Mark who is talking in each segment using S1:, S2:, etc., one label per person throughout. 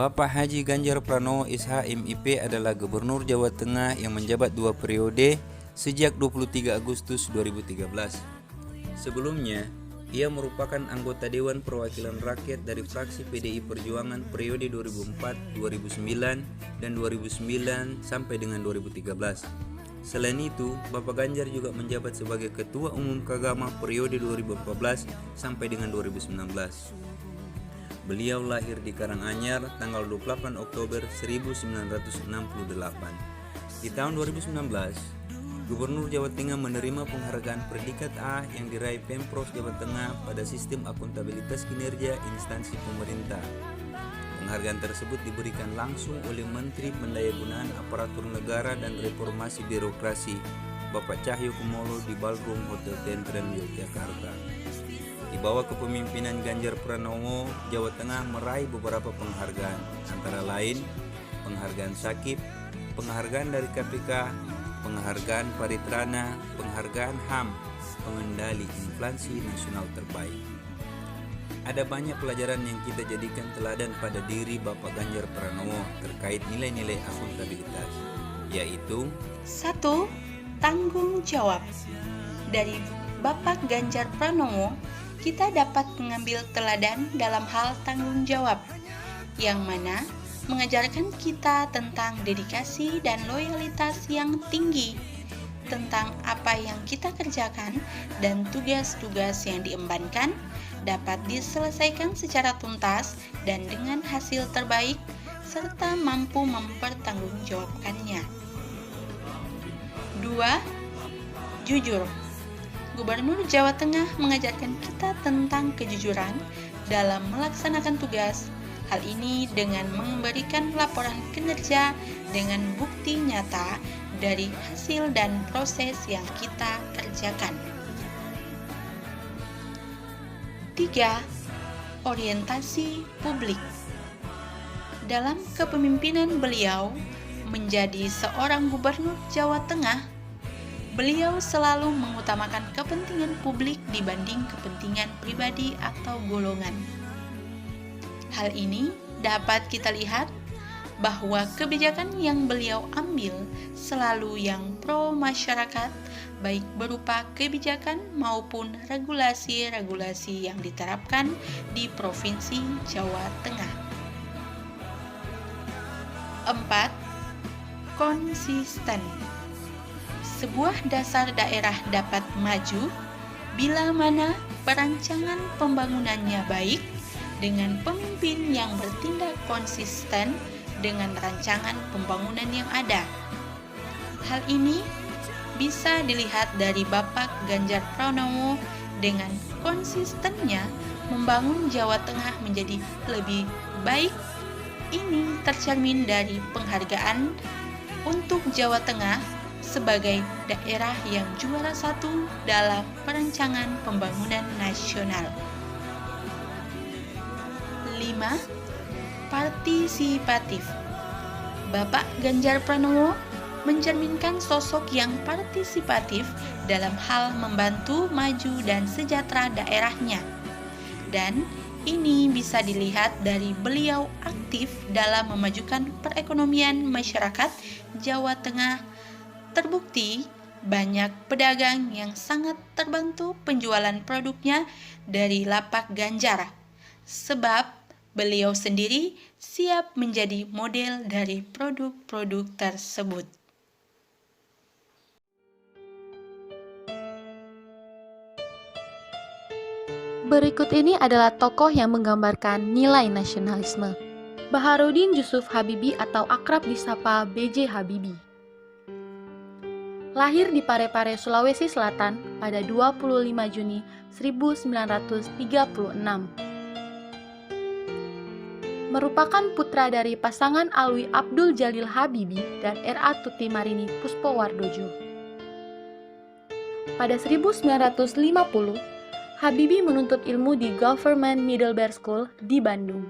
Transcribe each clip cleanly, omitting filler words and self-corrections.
S1: Bapak Haji Ganjar Pranowo SH MIP adalah Gubernur Jawa Tengah yang menjabat 2 periode sejak 23 Agustus 2013. Sebelumnya, ia merupakan anggota Dewan Perwakilan Rakyat dari fraksi PDI Perjuangan periode 2004, 2009, dan 2009 sampai dengan 2013. Selain itu, Bapak Ganjar juga menjabat sebagai Ketua Umum Kagama periode 2014 sampai dengan 2019. Beliau lahir di Karanganyar tanggal 28 Oktober 1968. Di tahun 2019, Gubernur Jawa Tengah menerima penghargaan predikat A yang diraih Pemprov Jawa Tengah pada sistem akuntabilitas kinerja instansi pemerintah. Penghargaan tersebut diberikan langsung oleh Menteri Pendayagunaan Aparatur Negara dan Reformasi Birokrasi, Bapak Cahyokumolo di Ballroom Hotel Tentrem, Yogyakarta. Di bawah kepemimpinan Ganjar Pranowo, Jawa Tengah meraih beberapa penghargaan, antara lain penghargaan Sakip, penghargaan dari KPK, penghargaan Paritrana, penghargaan HAM, pengendali inflasi nasional terbaik. Ada banyak pelajaran yang kita jadikan teladan pada diri Bapak Ganjar Pranowo terkait nilai-nilai akuntabilitas, yaitu
S2: 1. Tanggung jawab. Dari Bapak Ganjar Pranowo, kita dapat mengambil teladan dalam hal tanggung jawab, yang mana mengajarkan kita tentang dedikasi dan loyalitas yang tinggi, tentang apa yang kita kerjakan dan tugas-tugas yang diembankan dapat diselesaikan secara tuntas dan dengan hasil terbaik, serta mampu mempertanggungjawabkannya. 2. Jujur. Gubernur Jawa Tengah mengajarkan kita tentang kejujuran dalam melaksanakan tugas. Hal ini dengan memberikan laporan kinerja dengan bukti nyata dari hasil dan proses yang kita kerjakan. 3. Orientasi publik. Dalam kepemimpinan beliau menjadi seorang gubernur Jawa Tengah, beliau selalu mengutamakan kepentingan publik dibanding kepentingan pribadi atau golongan. Hal ini dapat kita lihat bahwa kebijakan yang beliau ambil selalu yang pro masyarakat, baik berupa kebijakan maupun regulasi-regulasi yang diterapkan di Provinsi Jawa Tengah. 4. Konsisten. Sebuah dasar daerah dapat maju bila mana perancangan pembangunannya baik dengan pemimpin yang bertindak konsisten dengan rancangan pembangunan yang ada. Hal ini bisa dilihat dari Bapak Ganjar Pranowo dengan konsistennya membangun Jawa Tengah menjadi lebih baik. Ini tercermin dari penghargaan untuk Jawa Tengah sebagai daerah yang juara 1 dalam perancangan pembangunan nasional. 5. Partisipatif. Bapak Ganjar Pranowo mencerminkan sosok yang partisipatif dalam hal membantu maju dan sejahtera daerahnya. Dan ini bisa dilihat dari beliau aktif dalam memajukan perekonomian masyarakat Jawa Tengah. Terbukti banyak pedagang yang sangat terbantu penjualan produknya dari lapak Ganjar, sebab beliau sendiri siap menjadi model dari produk-produk tersebut.
S3: Berikut ini adalah tokoh yang menggambarkan nilai nasionalisme. Baharudin Yusuf Habibie atau akrab disapa B.J. Habibie. Lahir di Parepare, Sulawesi Selatan pada 25 Juni 1936. Merupakan putra dari pasangan Alwi Abdul Jalil Habibie dan R.A. Tuti Marini Puspowardojo. Pada 1950, Habibie menuntut ilmu di Government Middlebury School di Bandung.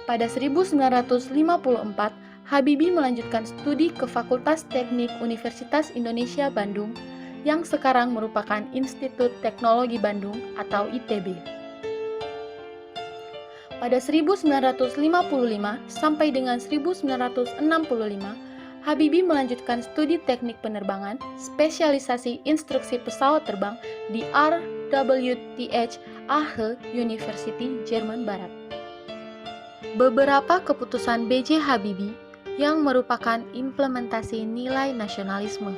S3: Pada 1954, Habibie melanjutkan studi ke Fakultas Teknik Universitas Indonesia Bandung yang sekarang merupakan Institut Teknologi Bandung atau ITB. Pada 1955 sampai dengan 1965, Habibie melanjutkan studi teknik penerbangan, spesialisasi instruksi pesawat terbang di RWTH Aachen University, Jerman Barat. Beberapa keputusan B.J. Habibie yang merupakan implementasi nilai nasionalisme.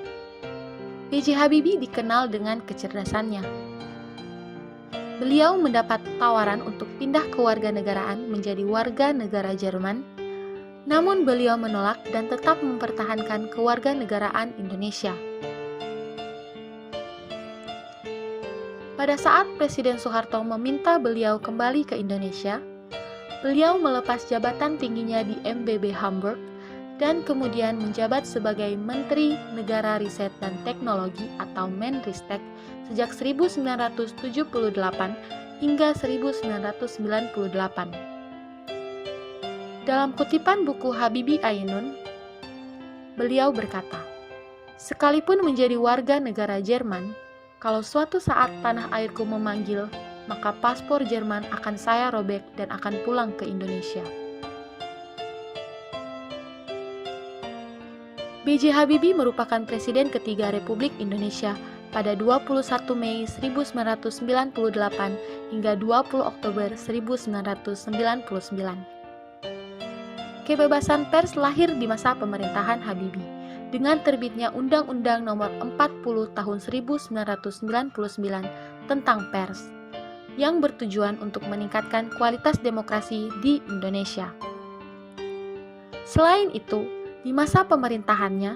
S3: B.J. Habibie dikenal dengan kecerdasannya. Beliau mendapat tawaran untuk pindah kewarganegaraan menjadi warga negara Jerman, namun beliau menolak dan tetap mempertahankan kewarganegaraan Indonesia. Pada saat Presiden Soeharto meminta beliau kembali ke Indonesia, beliau melepas jabatan tingginya di MBB Hamburg dan kemudian menjabat sebagai Menteri Negara Riset dan Teknologi atau Menristek sejak 1978 hingga 1998. Dalam kutipan buku Habibie Ainun, beliau berkata, "Sekalipun menjadi warga negara Jerman, kalau suatu saat tanah airku memanggil, maka paspor Jerman akan saya robek dan akan pulang ke Indonesia." B.J. Habibie merupakan Presiden ketiga Republik Indonesia pada 21 Mei 1998 hingga 20 Oktober 1999. Kebebasan pers lahir di masa pemerintahan Habibie dengan terbitnya Undang-Undang Nomor 40 Tahun 1999 tentang pers yang bertujuan untuk meningkatkan kualitas demokrasi di Indonesia. Selain itu, di masa pemerintahannya,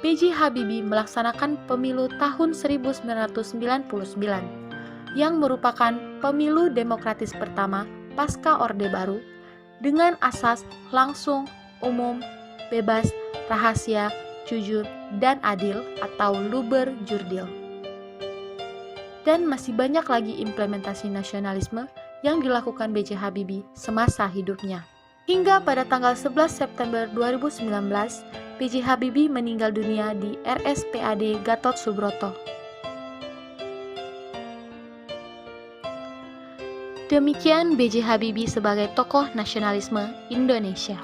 S3: B.J. Habibie melaksanakan pemilu tahun 1999 yang merupakan pemilu demokratis pertama pasca Orde Baru dengan asas langsung, umum, bebas, rahasia, jujur, dan adil atau luber jurdil. Dan masih banyak lagi implementasi nasionalisme yang dilakukan B.J. Habibie semasa hidupnya. Hingga pada tanggal 11 September 2019, B.J. Habibie meninggal dunia di RSPAD Gatot Subroto. Demikian B.J. Habibie sebagai tokoh nasionalisme Indonesia.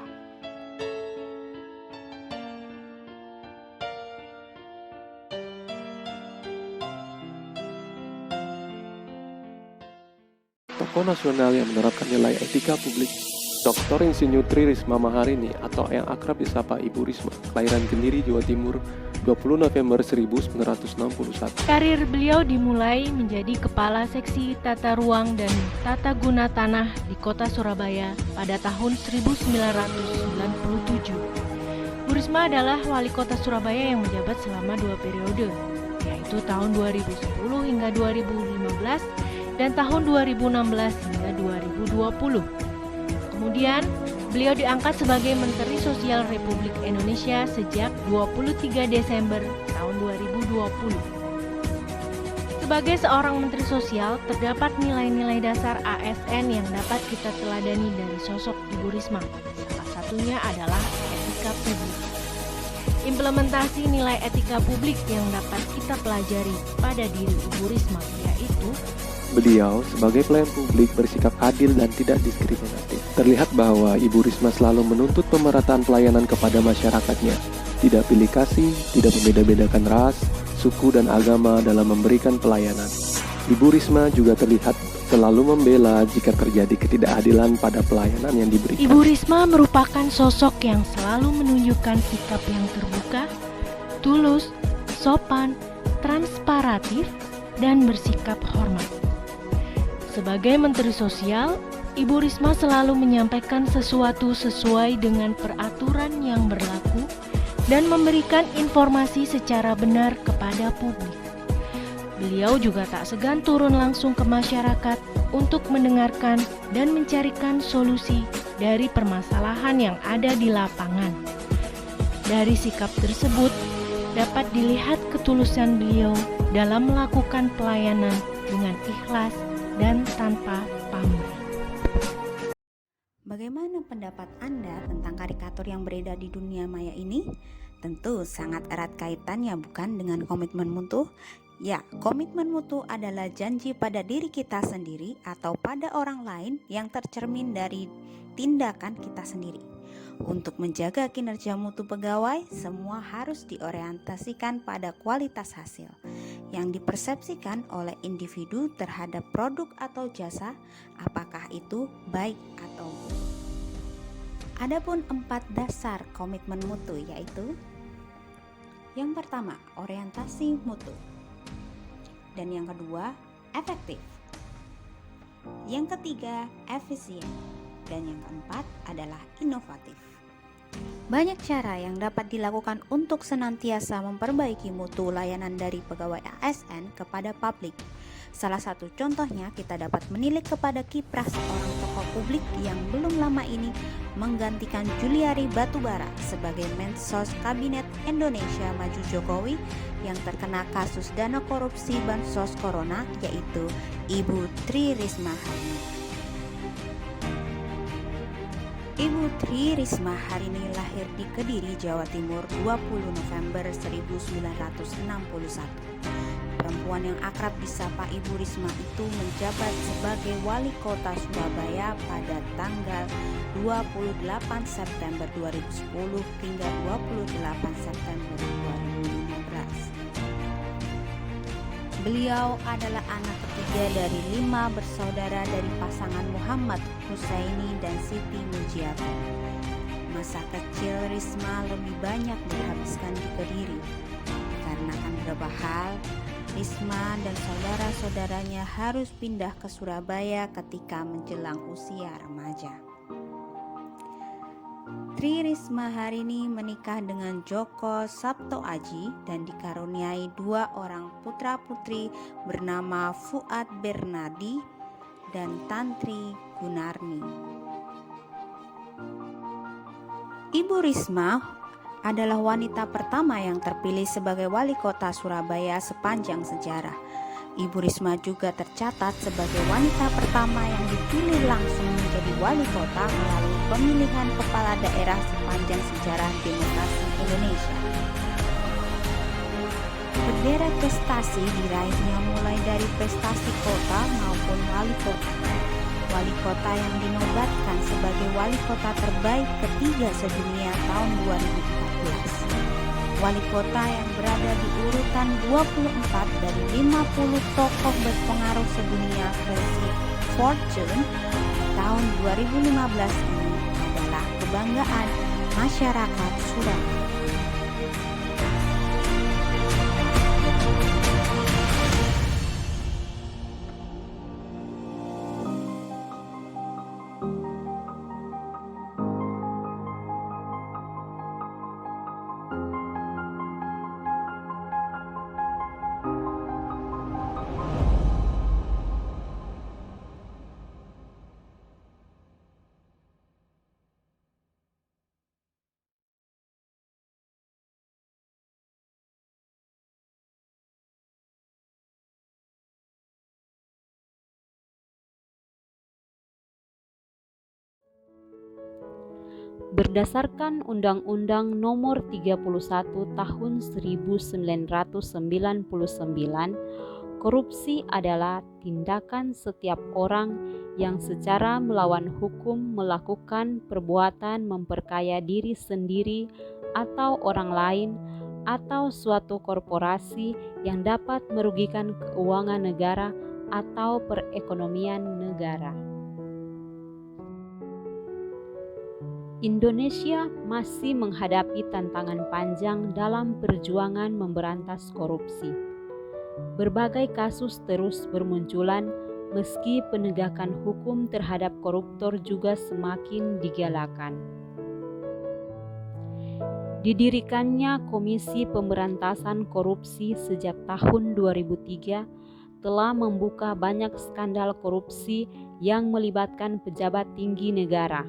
S4: Tokoh nasional yang menerapkan nilai etika publik, Dr. Insinyur Tri Risma Maharini atau yang akrab disapa Ibu Risma, kelahiran Kediri, Jawa Timur, 20 November 1961.
S5: Karir beliau dimulai menjadi Kepala Seksi Tata Ruang dan Tata Guna Tanah di Kota Surabaya pada tahun 1997. Bu Risma adalah Wali Kota Surabaya yang menjabat selama 2 periode, yaitu tahun 2010 hingga 2015 dan tahun 2016 hingga 2020. Kemudian, beliau diangkat sebagai Menteri Sosial Republik Indonesia sejak 23 Desember tahun 2020. Sebagai seorang Menteri Sosial, terdapat nilai-nilai dasar ASN yang dapat kita teladani dari sosok Ibu Risma. Salah satunya adalah etika publik. Implementasi nilai etika publik yang dapat kita pelajari pada diri Ibu Risma yaitu
S4: Beliau sebagai pelayan publik bersikap adil dan tidak diskriminatif. Terlihat bahwa Ibu Risma selalu menuntut pemerataan pelayanan kepada masyarakatnya. Tidak pilih kasih, tidak membeda-bedakan ras, suku, dan agama dalam memberikan pelayanan. Ibu Risma juga terlihat selalu membela jika terjadi ketidakadilan pada pelayanan yang diberikan.
S5: Ibu Risma merupakan sosok yang selalu menunjukkan sikap yang terbuka, tulus, sopan, transparatif, dan bersikap hormat. Sebagai Menteri Sosial, Ibu Risma selalu menyampaikan sesuatu sesuai dengan peraturan yang berlaku dan memberikan informasi secara benar kepada publik. Beliau juga tak segan turun langsung ke masyarakat untuk mendengarkan dan mencarikan solusi dari permasalahan yang ada di lapangan. Dari sikap tersebut, dapat dilihat ketulusan beliau dalam melakukan pelayanan dengan ikhlas dan tanpa pamrih.
S6: Bagaimana pendapat Anda tentang karikatur yang beredar di dunia maya ini? Tentu sangat erat kaitannya bukan dengan komitmen mutu Ya, komitmen mutu adalah janji pada diri kita sendiri atau pada orang lain yang tercermin dari tindakan kita sendiri. Untuk menjaga kinerja mutu pegawai, semua harus diorientasikan pada kualitas hasil yang dipersepsikan oleh individu terhadap produk atau jasa, apakah itu baik atau buruk. Adapun 4 dasar komitmen mutu yaitu: yang pertama, orientasi mutu. Dan yang kedua, efektif. Yang ketiga, efisien. Dan yang keempat adalah inovatif. Banyak cara yang dapat dilakukan untuk senantiasa memperbaiki mutu layanan dari pegawai ASN kepada publik. Salah satu contohnya kita dapat menilik kepada kiprah seorang tokoh publik yang belum lama ini menggantikan Juliari Batubara sebagai Mensos Kabinet Indonesia Maju Jokowi yang terkena kasus dana korupsi Bansos Corona, yaitu Ibu Tri Risma Harini. Ibu Tri Risma Harini lahir di Kediri, Jawa Timur 20 November 1961. Perempuan yang akrab disapa Ibu Risma itu menjabat sebagai Wali Kota Surabaya pada tanggal 28 September 2010 hingga 28 September 2015. Beliau adalah anak ketiga dari 5 bersaudara dari pasangan Muhammad Husaini dan Siti Mujiato. Masa kecil Risma lebih banyak dihabiskan di Kediri. Dikarenakan beberapa hal, Risma dan saudara-saudaranya harus pindah ke Surabaya ketika menjelang usia remaja. Tri Risma Harini menikah dengan Joko Sabto Aji dan dikaruniai 2 orang putra-putri bernama Fuad Bernardi dan Tantri Gunarni. Ibu Risma adalah wanita pertama yang terpilih sebagai wali kota Surabaya sepanjang sejarah. Ibu Risma juga tercatat sebagai wanita pertama yang dipilih langsung menjadi wali kota melalui pemilihan kepala daerah sepanjang sejarah demokrasi Indonesia. Berderet prestasi diraihnya mulai dari prestasi kota maupun wali kota. Wali kota yang dinobatkan sebagai wali kota terbaik ketiga sedunia tahun 2014. Wali kota yang berada di urutan 24 dari 50 tokoh berpengaruh sedunia versi Fortune tahun 2015 ini adalah kebanggaan masyarakat Surabaya.
S7: Berdasarkan Undang-Undang Nomor 31 Tahun 1999, korupsi adalah tindakan setiap orang yang secara melawan hukum melakukan perbuatan memperkaya diri sendiri atau orang lain atau suatu korporasi yang dapat merugikan keuangan negara atau perekonomian negara. Indonesia masih menghadapi tantangan panjang dalam perjuangan memberantas korupsi. Berbagai kasus terus bermunculan meski penegakan hukum terhadap koruptor juga semakin digalakan. Didirikannya Komisi Pemberantasan Korupsi sejak tahun 2003 telah membuka banyak skandal korupsi yang melibatkan pejabat tinggi negara.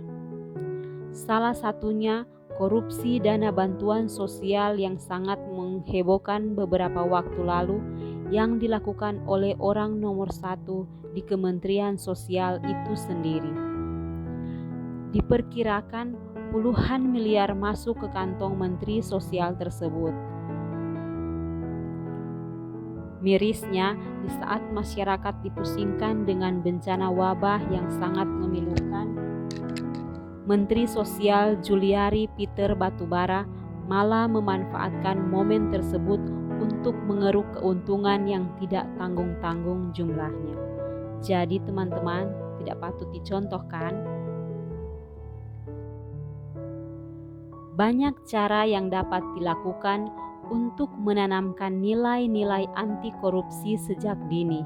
S7: Salah satunya korupsi dana bantuan sosial yang sangat menghebohkan beberapa waktu lalu yang dilakukan oleh orang nomor 1 di Kementerian Sosial itu sendiri. Diperkirakan puluhan miliar masuk ke kantong Menteri Sosial tersebut. Mirisnya, di saat masyarakat dipusingkan dengan bencana wabah yang sangat memilukan, Menteri Sosial Juliari Peter Batubara malah memanfaatkan momen tersebut untuk mengeruk keuntungan yang tidak tanggung-tanggung jumlahnya. Jadi teman-teman, tidak patut dicontohkan. Banyak cara yang dapat dilakukan untuk menanamkan nilai-nilai anti korupsi sejak dini.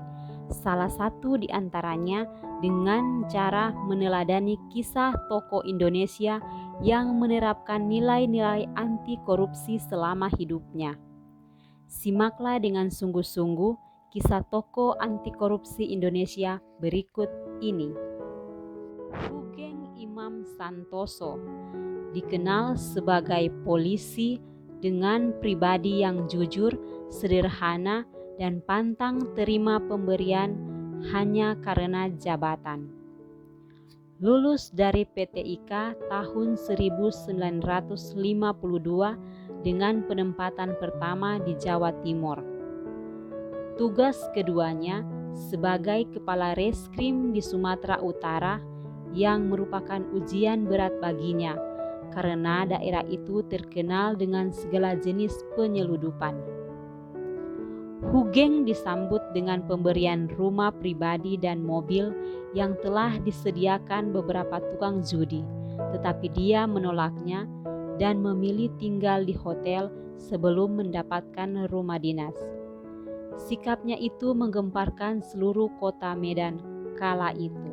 S7: Salah satu di antaranya dengan cara meneladani kisah tokoh Indonesia yang menerapkan nilai-nilai anti korupsi selama hidupnya. Simaklah dengan sungguh-sungguh kisah tokoh anti korupsi Indonesia berikut ini. Hugeng Imam Santoso dikenal sebagai polisi dengan pribadi yang jujur, sederhana, dan pantang terima pemberian hanya karena jabatan. Lulus dari PT IKA tahun 1952 dengan penempatan pertama di Jawa Timur. Tugas keduanya sebagai Kepala Reskrim di Sumatera Utara yang merupakan ujian berat baginya karena daerah itu terkenal dengan segala jenis penyeludupan. Hugeng disambut dengan pemberian rumah pribadi dan mobil yang telah disediakan beberapa tukang judi, tetapi dia menolaknya dan memilih tinggal di hotel sebelum mendapatkan rumah dinas. Sikapnya itu menggemparkan seluruh kota Medan kala itu.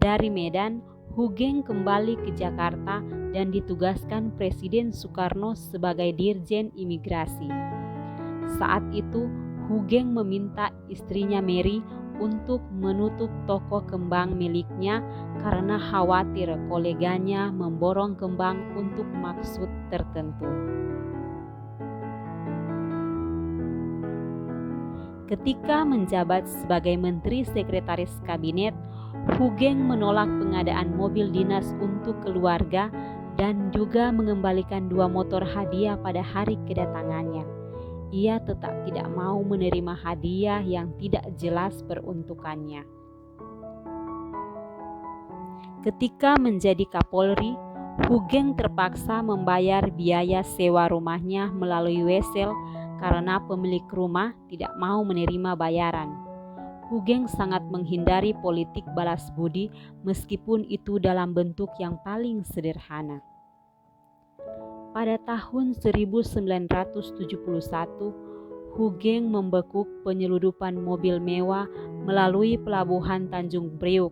S7: Dari Medan, Hugeng kembali ke Jakarta dan ditugaskan Presiden Soekarno sebagai Dirjen Imigrasi. Saat itu, Hugeng meminta istrinya Mary untuk menutup toko kembang miliknya karena khawatir koleganya memborong kembang untuk maksud tertentu. Ketika menjabat sebagai Menteri Sekretaris Kabinet, Hugeng menolak pengadaan mobil dinas untuk keluarga dan juga mengembalikan 2 motor hadiah pada hari kedatangannya. Ia tetap tidak mau menerima hadiah yang tidak jelas peruntukannya. Ketika menjadi Kapolri, Hugeng terpaksa membayar biaya sewa rumahnya melalui wesel karena pemilik rumah tidak mau menerima bayaran. Hugeng sangat menghindari politik balas budi meskipun itu dalam bentuk yang paling sederhana. Pada tahun 1971, Hugeng membekuk penyeludupan mobil mewah melalui pelabuhan Tanjung Priuk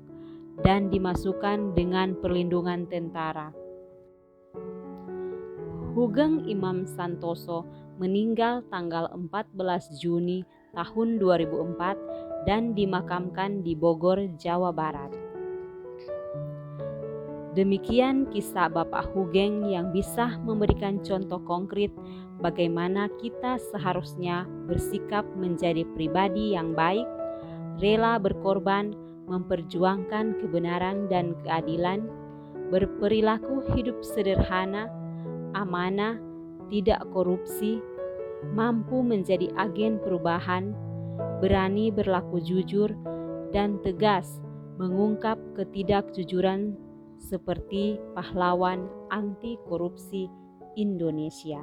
S7: dan dimasukkan dengan perlindungan tentara. Hugeng Imam Santoso meninggal tanggal 14 Juni tahun 2004 dan dimakamkan di Bogor, Jawa Barat. Demikian kisah Bapak Hugeng yang bisa memberikan contoh konkret bagaimana kita seharusnya bersikap menjadi pribadi yang baik, rela berkorban, memperjuangkan kebenaran dan keadilan, berperilaku hidup sederhana, amanah, tidak korupsi, mampu menjadi agen perubahan, berani berlaku jujur, dan tegas mengungkap ketidakjujuran seperti pahlawan anti korupsi Indonesia.